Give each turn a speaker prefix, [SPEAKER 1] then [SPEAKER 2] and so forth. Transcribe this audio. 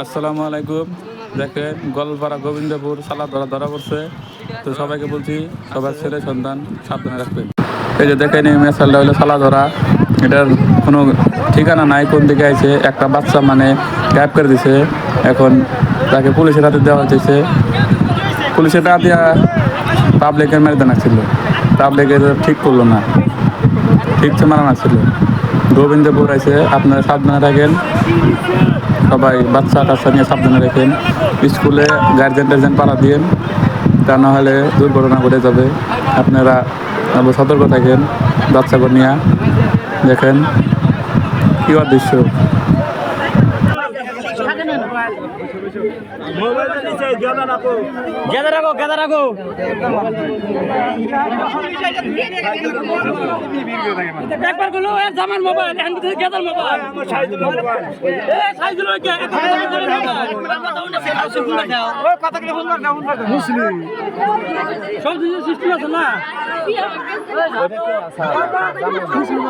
[SPEAKER 1] আসসালামু আলাইকুম। দেখেন গোয়ালপাড়া গোবিন্দপুর সালা ধরা পড়ছে। তো সবাইকে বলছি সবার ছেলে সন্তান সাবধানে রাখবেন। এই যে দেখেন এই মেসালটা হলো সালা ধরা। এটার কোনো ঠিকানা নাই, কোন দিকে আছে। একটা বাচ্চা মানে গায়েব করে দিছে। এখন তাকে পুলিশের হাতে দেওয়া হয়েছে। পুলিশের হাতে দিয়া পাবলিকের মেরে দেনা ছিল, পাবলিকের ঠিক করলো না, ঠিক মারানো ছিল। গোবিন্দপুর আছে, আপনারা সাবধানে থাকেন। সবাই বাচ্চা কাচ্চা নিয়ে সাবধানে রাখেন। স্কুলে গার্জেন টার্জেন পাড়া দিন, তা না হলে দুর্ঘটনা ঘটে যাবে। আপনারা সতর্ক থাকেন বাচ্চাকে নিয়ে। দেখেন কি দৃশ্য।
[SPEAKER 2] গেদা রাখো গেদা রাখো একবার গুলো জামান মোবাইল হ্যান্ড থেকে গেদার মোবাইল সাইজুল মোবাইল এ সাইজুল কে কথা কি ফোন দাও মুসলিম সব কিছু সিস্টেম আছে না মুসলিম